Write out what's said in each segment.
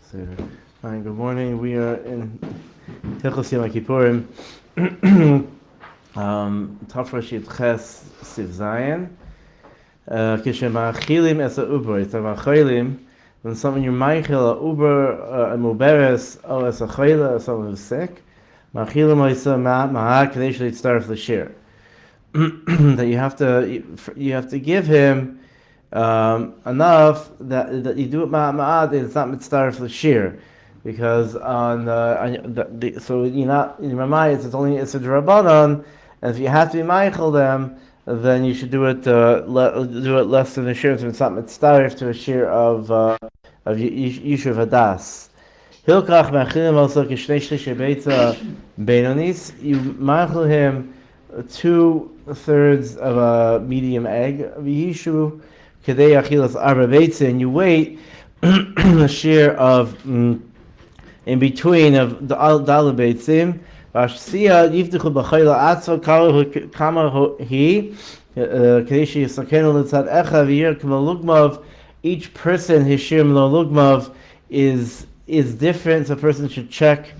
So, hi, good morning. We are in Hilchos Yom Kippurim, Tafresh Ches Siv Zayin. Kishem Achilim Es Uber. It's about Chaylim. When someone you Michael a Uber a Muberes or as a Chayla or someone who's sick, Machilim Oisa Ma'ak they should start the share. That you have to give him enough that you do it ma'ad, it's not mitzvah for the shear, because so you're not in Ramayas, it's a drabanan, and if you have to be meichel them, then you should do it do it less than a shear, so it's not mitzvah to a shear of Yishuv Hadas. Hilkach mechilim also kishnei shlish beitza beinonis. You meichel him 2/3 of a medium egg. V'yishu kedei achilas arba beitza, and you wait a share of in between of the dal beitzim. V'ashsiya yiftechu b'chayla atzo kama hi kedei sheyisakenu l'tzad echa v'yir k'ma lugmav. Each person his shir lo lugmav is different. So a person should check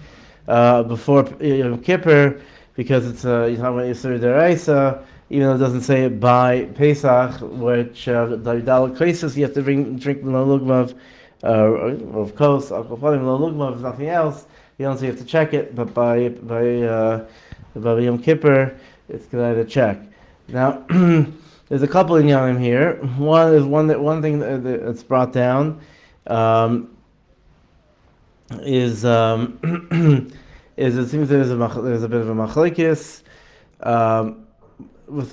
before Yom Kippur, because it's you're talking about Yisur Deraisa, even though it doesn't say it by Pesach, which the Dalek Krisis, you have to drink Lugmav, of course, Alkopolim Lugmav is nothing else. You don't say you have to check it, but by Yom Kippur, it's good to check. Now, there's a couple in Yom here. One thing that's brought down is it seems there's a bit of a machlekes with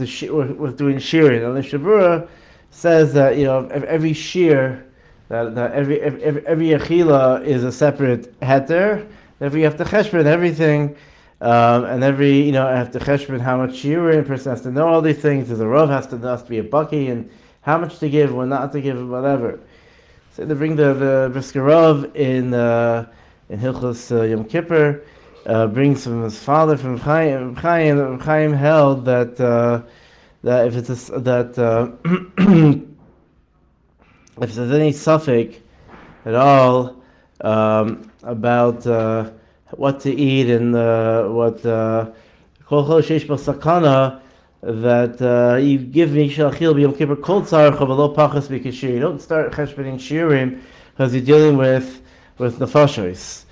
doing shearing. And the Shabura says that every shear that every achila is a separate heter. Therefore, you have to cheshbon everything, and every have to cheshbon how much shearing. A person has to know all these things. There's a rov has to be a bucky, and how much to give, when not to give, whatever. So they bring the briskerov in Hilchos Yom Kippur. Brings from his father, from Chaim. Chaim held that if it's if there's any suffix at all about what to eat and what kol sheish sakana, that you give me shalachil b'yom kippur kol tzarich v'lo pachas b'kishir. You don't start cheshboning shirim because you're dealing with nefashos.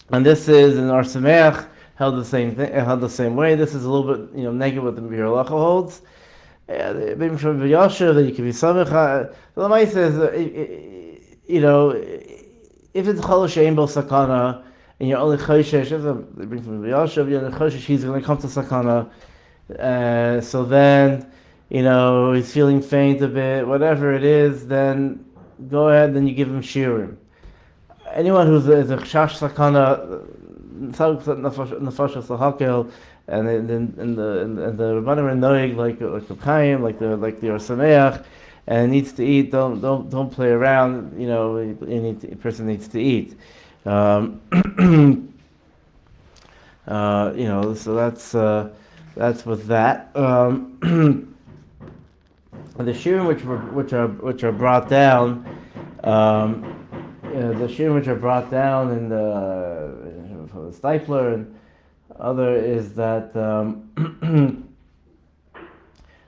And this is in Ar Sameach held the same thing, held the same way. This is a little bit negative what the Mir Halacha holds. Maybe from V'yashav that you can be samech. The Lamai says if it's chol she'ein bo sakana and you're only choshesh, they bring from V'yashav, you're only choshesh, he's going to come to sakana. So then he's feeling faint a bit, whatever it is, then go ahead, then you give him shirim. Anyone who's a chash sakana, nefashos lahakel, and the Rabbanim are noig like the Chaim, like the Or Sameach, and needs to eat. Don't play around. A person needs to eat. So that's with that. The shirim which are brought down. The shirim which are brought down in the Stipler and other is that that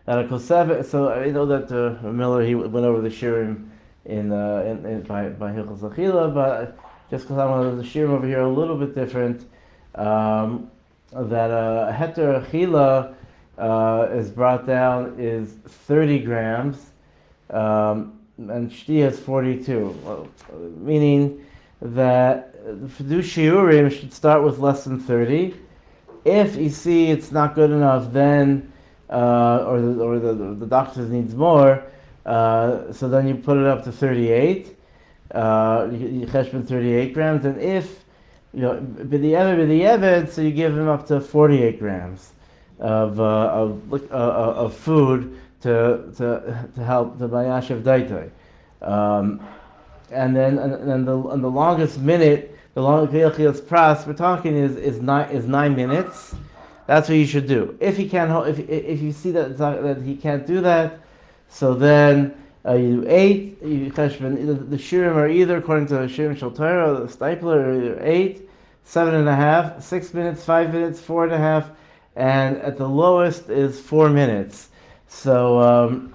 a kosev. So I know that Miller he went over the shirim by Hilchos Achila, but just because I wanted the shirim over here a little bit different, that a heter achila is brought down is 30 grams. And shti is 42, meaning that to do shiurim should start with less than 30. If you see it's not good enough, then or the doctor needs more, so then you put it up to 38. You cheshbon 38 grams, and if b'di'evet, so you give him up to 48 grams of food to help the bayashav daitai, and then the longest minute, the longest pras we're talking is 9 minutes. That's what you should do. If he can't, if you see that he can't do that, so then You do 8. You cheshbon. The shirim are either according to the shirim shel Torah or the stipler, are either 8, 7.5, 6 minutes, 5 minutes, 4.5, and at the lowest is 4 minutes. So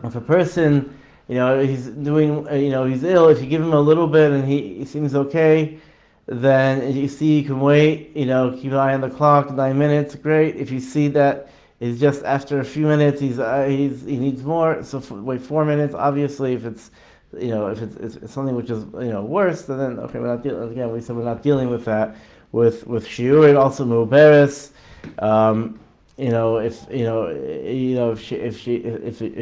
if a person, he's doing, he's ill, if you give him a little bit and he seems okay, then you see you can wait, keep an eye on the clock, 9 minutes, great. If you see that it's just after a few minutes, he needs more, so wait 4 minutes. Obviously, if it's, if it's something which is, worse, then okay, we're not dealing, again, we said we're not dealing with that, with shiurim, also muberes. If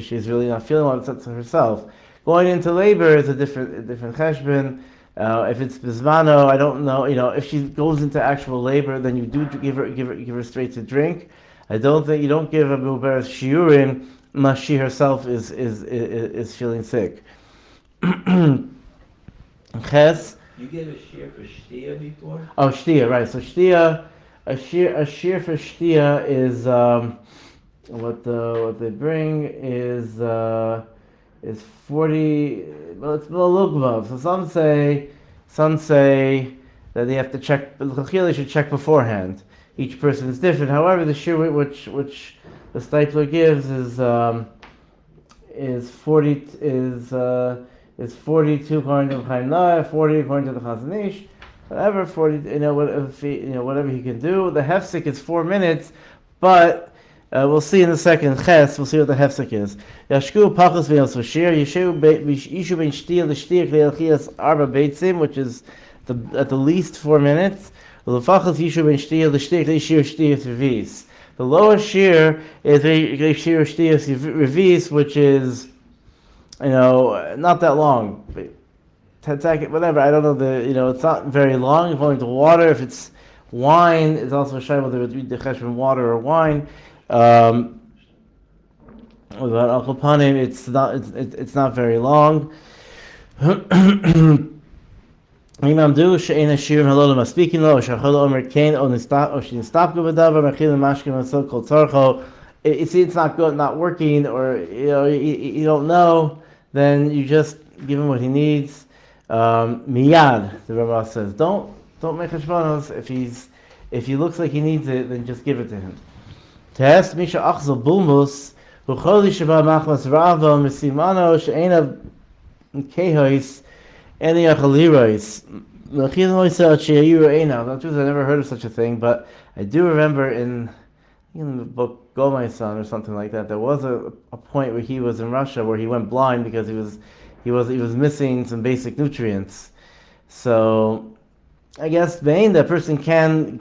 she's really not feeling well, it's up to herself. Going into labor is a different cheshbon. If it's bismano, I don't know. If she goes into actual labor, then you do give her straight to drink. I don't think you don't give a muberes shiurim unless she herself is feeling sick. Ches. You gave a shear for shtia before? Oh, shtia, right. So shtia, a shear for shtia is what they bring is 40. Well, it's below lugvav. So some say that they have to check. They should check beforehand. Each person is different. However, the shear which the stipler gives is 42 according to the Chaim, 40 according to the Chazon Ish. Whatever 40, whatever he can do. The hefsek is 4 minutes, but we'll see in the second ches. We'll see what the hefsek is. Yashku pachas ve'os v'shir yishu ben shtia l'shtia k'le'elchias arba beitzim, which is at the least 4 minutes. L'fachas yishu ben shtia l'shtia k'le'shir shtia revis. The lowest shear is shir shtia revis, which is not that long. Whatever, I don't know it's not very long. According to water, if it's wine, it's also a shy whether it would be the water or wine. Without alcohol panim, it's not very long. Imam do she'ena shirim halol maspeaking lo shachol omer kain o nistap guvadavar machil mashkim asol kol tzarcho. It's not good, not working, or you don't know, then you just give him what he needs. Miyad, the Rambam says, don't make hashbonos. If he looks like he needs it, then just give it to him. Test misha achzol bulmus ucholi sheba machmas rava misimano she'ena kehois any achalirois. The truth, I never heard of such a thing, but I do remember in the book Go My Son or something like that, there was a point where he was in Russia where he went blind because he was missing some basic nutrients. So I guess that person can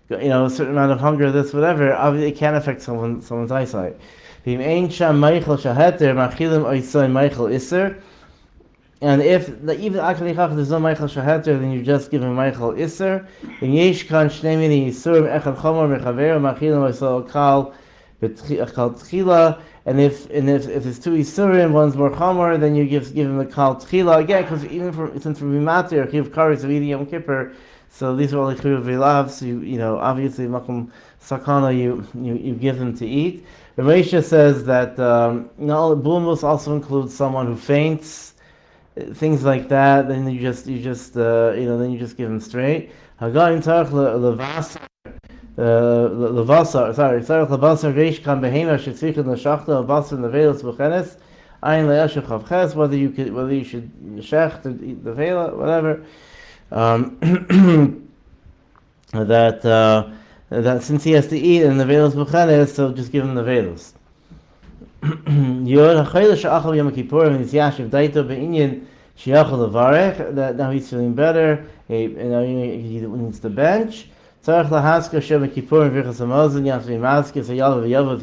a certain amount of hunger, this, whatever, obviously it can affect someone's eyesight. And if even there's no Michael Shahater, then you just give him Michael Isser. And if it's two Isurim, one's more Chomer, then you give him the Kal Tchila again, because since we're Bimatir, Chiv Karis of eating Yom Kippur, so these are all the Chiv Vilav, so obviously Makom Sakana you give them to eat. Ramesha says that Bulmus also includes someone who faints, things like that. Then you just give them straight. Hagayin Tarach Levas. Levasar, Tzarech Levasar Reish Kan Behema Shetzrichen L'Shachta Levasar Nevelos B'Chenes Ayin Le'Yasher Chavches, whether you should shecht or eat the vela, whatever. That since he has to eat in the velos B'Chenes, so just give him the velos. Yod HaChayla She'achal Yom Kippur and Yashiv Daito Be'inyin She'achal Levarech, that now he's feeling better, he needs to bench. Tzarech lahaska Yom Kippur and Virchas Hamazon Yasvi Maske Sayalav Yavav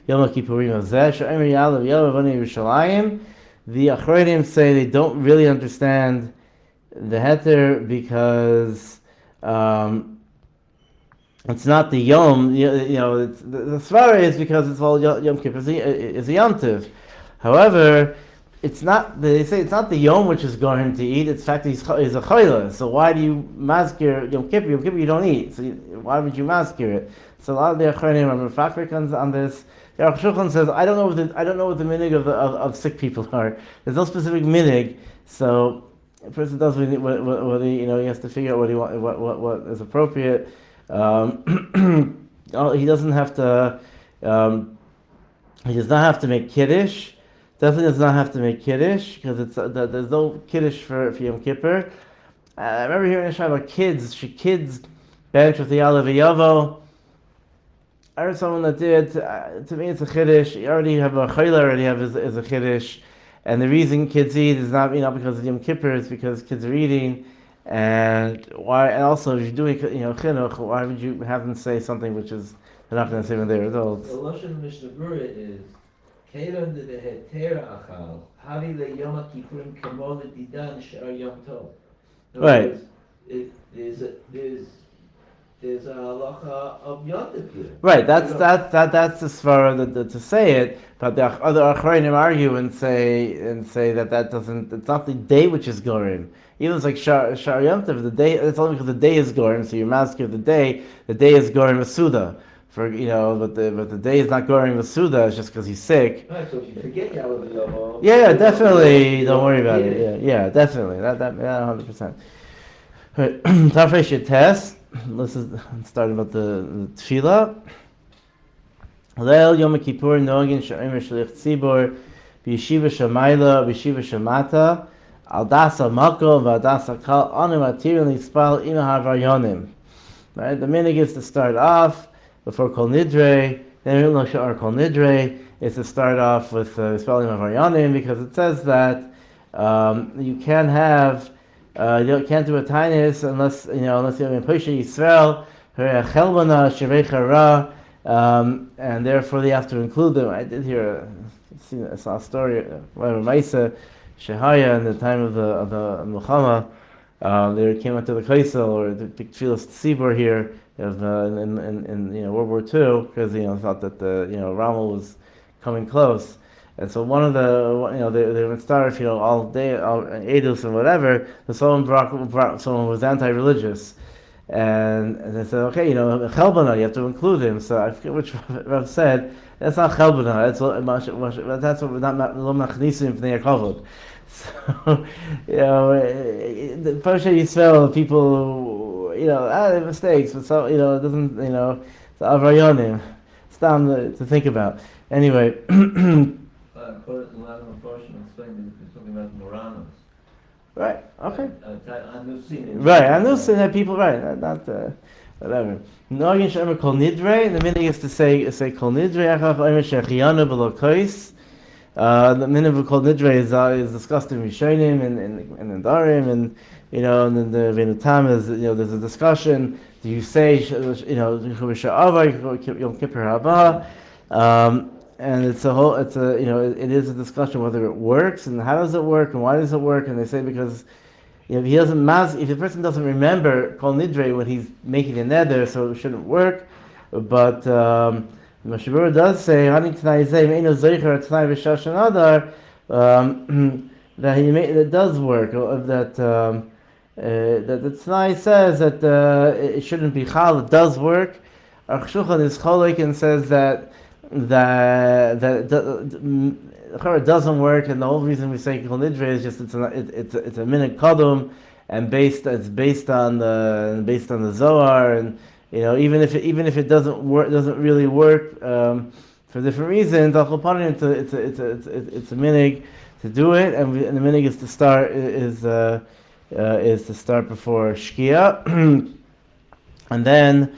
Yom Kippurim Hazeh She'emer Yalav Yavav Ani Yerushalayim. The Achronim say they don't really understand the heter because it's not the Yom. The Svara is because it's all Yom Kippur is a Yom Tiv. However, it's not. They say it's not the Yom which is going to eat. It's the fact that he's a chayla. So why do you maskir Yom Kippur? Yom Kippur you don't eat. So why would you maskir it? So a lot of the Achronim are mefakrik on this. The Aruch Shulchan says, I don't know what the minig of sick people are. There's no specific minig, so a person does what he, he has to figure out what is appropriate. He doesn't have to. He does not have to make kiddush. Definitely does not have to make kiddush because there's no kiddush for Yom Kippur. I remember hearing a shot about kids. Should kids bench with the Yalav Yavo? I heard someone that did. To me, it's a chiddush. You already have a chayla. Already have is a chiddush, and the reason kids eat is not because of Yom Kippur. It's because kids are eating, and why? And also, if you're doing chinuch, why would you have them say something which is they're not going to say when they're adults? The Lashon Mishnah Berurah is Keiran de Heter Achal Havi le Yom Kippurim Kamo Didan Shar Yom Tov. Right. There's a halacha of Yom Kippur. Right, that's the svara to say it, but the other achronim argue and say that doesn't. It's not the day which is gorim. Even it's like Shar Yom Tov, the day. It's only because the day is gorim. So you're masker the day. The day is gorim asuda. But the day is not gorim asuda. It's just because he's sick. Right. So if you forget Yalav Yavo. Yeah, definitely. Don't worry about it. Yeah, definitely. That 100%. Right, Tafresh test. This is starting about the tefillah. Leil Yom Kippur Nogin Sha'im Shlich Tzibor B'Yeshiva Shamayla B'Yeshiva Shamata Al Dasa Mako V'Adasa Kal Anim Atirin Lispal Ima Havayonim. Right, the minig is to start off before Kol Nidre. Then Sha'ar Kol Nidre is to start off with Ispalim Havayonim because it says that you can't have. You can't do a tainis unless you have a Pesha Yisrael, Chelbana, Sherecha Ra, and therefore they have to include them. I did hear, I saw a story, whatever, Maisa, Shehaya in the time of the Muhammad, they came out to the Kaisel or the big Tfilas Tzibor here in World War II because thought that Rommel was coming close. And so one of they would start all day, Edus and whatever. So someone brought someone who was anti-religious, and they said, okay, Chelbana, you have to include him. So I forget which Rav said that's not Chelbana. That's what not lo machnisim fnei kavod. So the Pasha Yisrael people, they have mistakes, but so it doesn't, it's avrayonim. It's time to think about. Anyway. According to Adam Portion explained there's something about Moranos. Right. Okay. Right. I know that people. Right. Not whatever. Nogin she'emer kol nidre. The meaning is to say kol nidre. Achach omer shechianu below kois. The meaning of kol nidre is discussed in Rishonim and in Darim and and then the Venutam is there's a discussion. Do you say Yom Kippur Haba? And it is a discussion whether it works and how does it work and why does it work, and they say because if the person doesn't remember Kol Nidre when he's making a neder, so it shouldn't work. But Moshe Berurah does say that it does work. That the Tanai says that it shouldn't be chal. It does work. Aruch Shulchan is cholik and says that it doesn't work, and the whole reason we say Kol Nidre is just it's a minute kadum, and it's based on the Zohar, and even if it doesn't really work for different reasons, it's a minig to do it, and the minig is to start before Shkia, and then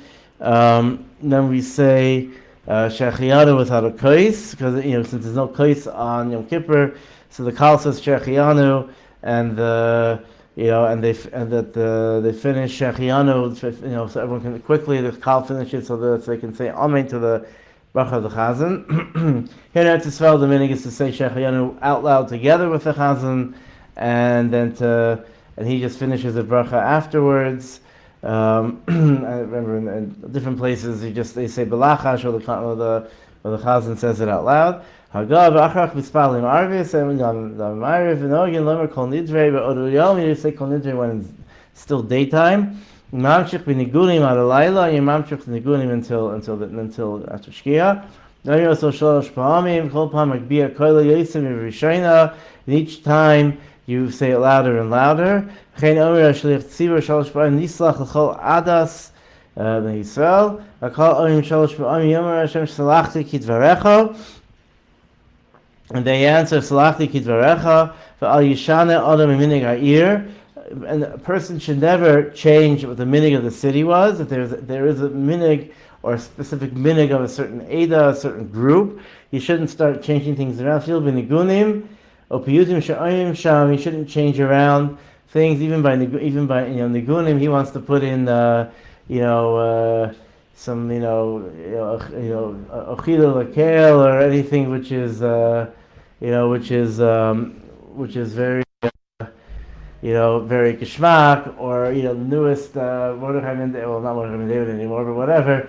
we say Shechianu without a kais, because since there's no kais on Yom Kippur, so the Kal says Shechianu, and they finish Shechianu, so everyone can quickly the Kal finishes so that they can say Amen to the Bracha of the Chazan. Here in Eretz Yisrael, the meaning is to say Shechianu out loud together with the Chazan, and then he just finishes the Bracha afterwards. I remember in different places they say belachash or the chazan says it out loud. Hagav achrach mispalim arvis and ma'ariv and ogin lomer kol nidrei be'odu yom. You say kol nidrei when it's still daytime. Mamshich b'nigunim ad alayla. You mamshich nigunim until after shkia. And each time you say it louder and louder. Yisrael. And they answer, Salachti Kidvarecha, V'al Yishane Adam Minig Ha'ir. And a person should never change what the minig of the city was. If there is a minig or a specific minig of a certain Ada, a certain group, you shouldn't start changing things around. Fil b'nigunim, opiyutim sha'ayim sham. You shouldn't change around things, even by nigunim. He wants to put in, some ochila lakel or anything which is very very kishmak, or the newest Orach Chaim, well, not Orach Chaim David anymore, but whatever,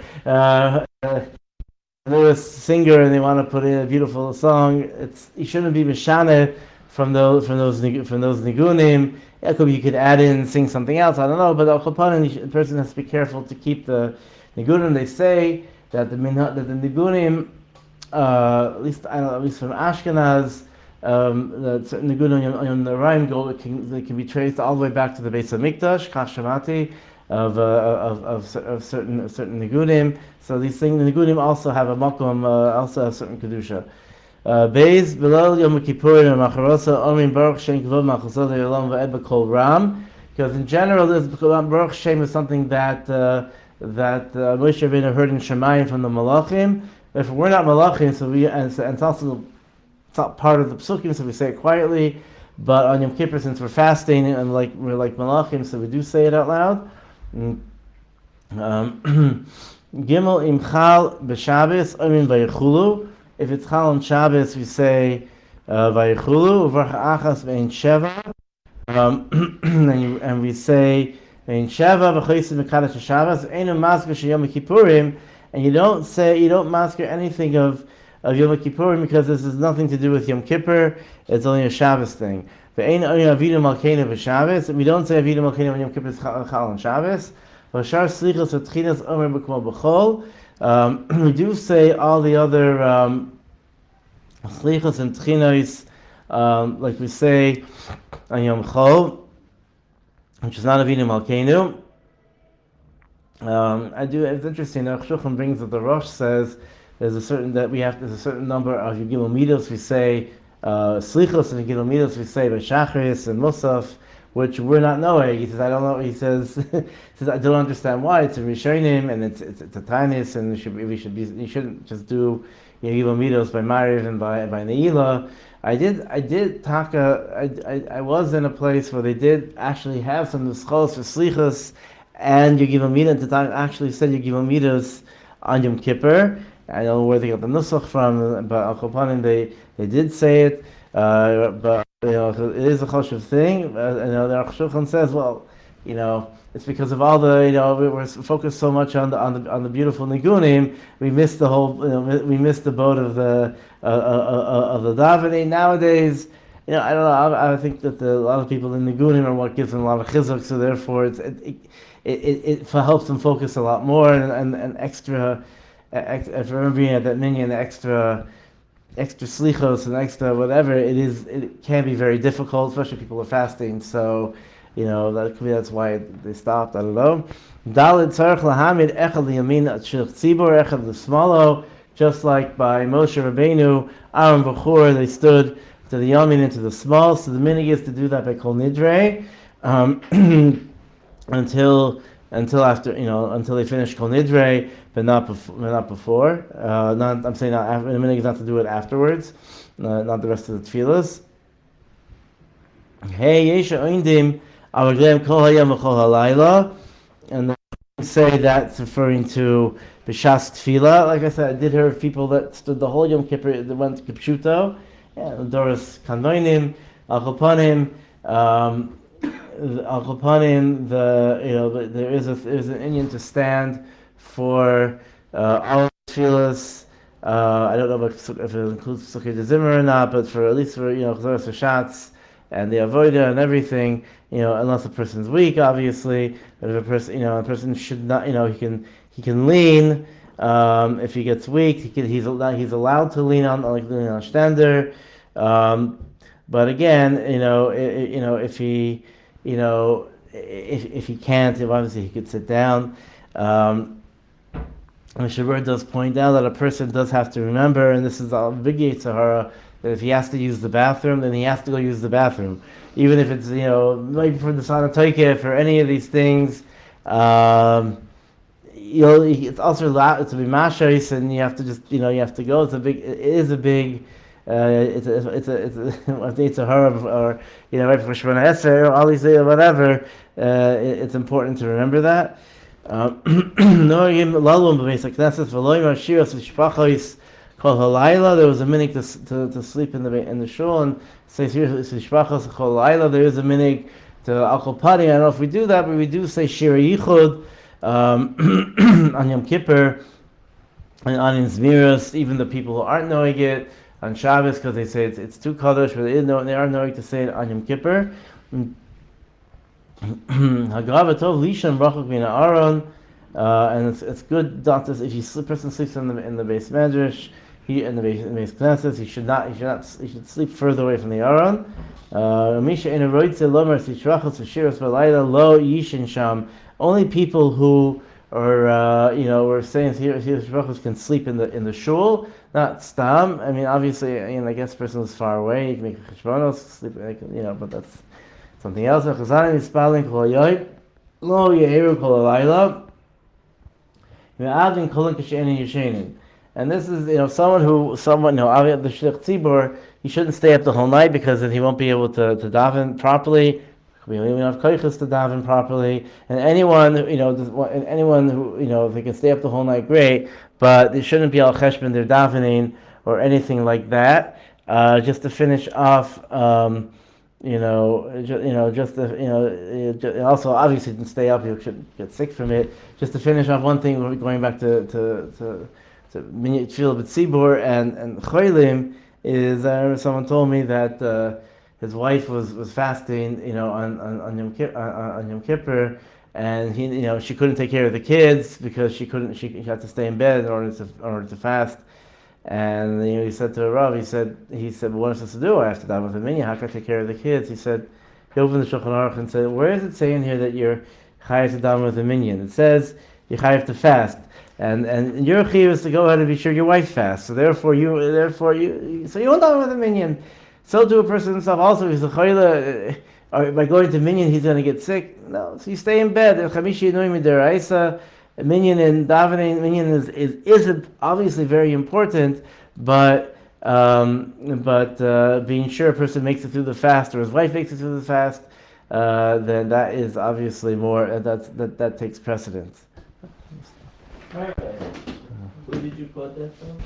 newest singer, and they want to put in a beautiful song. You shouldn't be mishane from those nigunim. You could add in, sing something else. I don't know, but the person has to be careful to keep the nigunim. They say that the nigunim, at least from Ashkenaz, the nigunim on the Rhine they can be traced all the way back to the Beis Hamikdash, Kashamati, of certain nigunim. So these things, the nigunim also have a makom, also have certain kedusha. Beis below Yom Kippur and Macharosa Omin Baruch Shem Kavod Machosod Yolam Va'ed B'Kol Ram, because in general this Baruch Shem is something that Moshe Rabbeinu heard in Shemayim from the Malachim. If we're not Malachim, so it's also, it's not part of the psukim, so we say it quietly. But on Yom Kippur, since we're fasting and we're like Malachim, so we do say it out loud. Gimel Imchal B'Shabbos Omin Vayichulu. If it's Chal on Shabbos, we say Vayichulu. Uvarch Achas Ve'en Sheva. And we say Ve'en Sheva V'choysim Mekadosh Shabbos Einu Masker Sheyom Kippurim. And you don't masker anything of Yom Kippurim, because this has nothing to do with Yom Kippur. It's only a Shabbos thing. And we don't say Avidu Malkeinu on Yom Kippur is Chal on Shabbos. We do say all the other slichos and tchinos, like we say on Yom Chol, which is not Avidu Malkeinu. It's interesting. Aruch Shulchan brings that the Rosh says there's a certain number of Yigil Midos we say Slichos, and Yigil Midos we say B'Shachris and Musaf, which we're not knowing. He says, I don't know. He says, I don't understand why. It's a Rishonim and it's a Tainis, and you shouldn't just do Yigil Midos by Mariv and by Neila. I was in a place where they did actually have some nuschos for Slichos and Yigil Midos. The time actually said Yigil Midos on Yom Kippur. I don't know where they got the nusach from, but Al Kopanim they did say it. But it is a choshev thing. The Aruch Shulchan says, well, it's because of all the we were focused so much on the beautiful nigunim, we missed the whole we missed the boat of the davening. Nowadays, I don't know. I think that a lot of people in nigunim are what gives them a lot of chizuk, so therefore it helps them focus a lot more and extra. If remembering at that minyan, extra slichos and extra whatever, it can be very difficult, especially if people are fasting. So, that's why they stopped. I don't know. Dalit tzarich lahamid echad liyamin shich tzibur echad l'smalo, just like by Moshe Rabbeinu, Aaron Bechor, they stood to the yamin and to the small. So the minig is to do that by kol nidre, until they finish kol nidre, but not before. I'm saying not after. The minig is not to do it afterwards, not the rest of the tefillas. Hey, yesha oindim avagleim kol hayam v'kol halayla, and they say that's referring to b'shas tefillah. Like I said, I did hear of people that stood the whole Yom Kippur. They went to Kipshuto, Doris Kandoinim, Al Kopanim. Al Kopanim, there is an Indian to stand for all tefillas. I don't know if it includes Sukkot de Zimmer or not, but at least for Chazores Hashatz and the Avodah and everything, unless a person's weak, obviously. But if a person should not, he can lean If he gets weak, he's allowed to lean on stander. But again, if he, if he can't, obviously he could sit down. And Shabur does point out that a person does have to remember, and this is a big Yitzhahara, that if he has to use the bathroom, then he has to go use the bathroom. Even if it's, maybe for the Sanatoike, for any of these things, it's also allowed to be mashais, and you have to just, you have to go. It is a big, it's a horror, or, right before Shemona Esrei, or all these, whatever, it's important to remember that. There was a minig to sleep in the shul, and say there is a minig to alkol padi. I don't know if we do that, but we do say shira yichud on Yom Kippur and on Zmiros, even the people who aren't knowing it on Shabbos, because they say it's too kadosh, but they are knowing to say it on Yom Kippur. Hagavatov Lishan Brachok Mina Aaron, and it's good not to, if a person sleeps in the base medrash, he in the base classes, he should sleep further away from the Aaron. Misha in a roitze lomer sishrachos v'shiros v'layla lo yishin sham. Only people who are we're saying here can sleep in the shul, not stam. I mean, obviously, I guess the person who's far away, you can make a cheshbonos, sleep, but that's something else. Lo yehiru kol halayla. And this is, someone the shlich tzibur, he shouldn't stay up the whole night, because then he won't be able to daven properly. We don't even have koiches to daven properly. And anyone who, if they can stay up the whole night, great. But they shouldn't be al cheshbon their davening or anything like that. Just to finish off. Also obviously didn't stay up, you should get sick from it. Just to finish off one thing, going back to Tefillah B'tzibur and Cholim, is someone told me that his wife was fasting, on Yom Kippur, and she couldn't take care of the kids because she had to stay in bed in order to fast. And he said to Rav, he said, well, what am I supposed to do? I have to daven with the minyan. How can I take care of the kids? He said, he opened the Shulchan Aruch and said, where does it say in here that you're chayav to daven with the minyan? It says you're chayav to fast, and your chayav is to go ahead and be sure your wife fasts. So therefore you won't daven with the minyan. So to a person himself also, he's a chayla. By going to minyan, he's going to get sick. No, so you stay in bed. Chamishi Yomi deraisa. Minyan and davening, is obviously very important, but being sure a person makes it through the fast, or his wife makes it through the fast, then that is obviously more. That takes precedence. Where did you quote that from?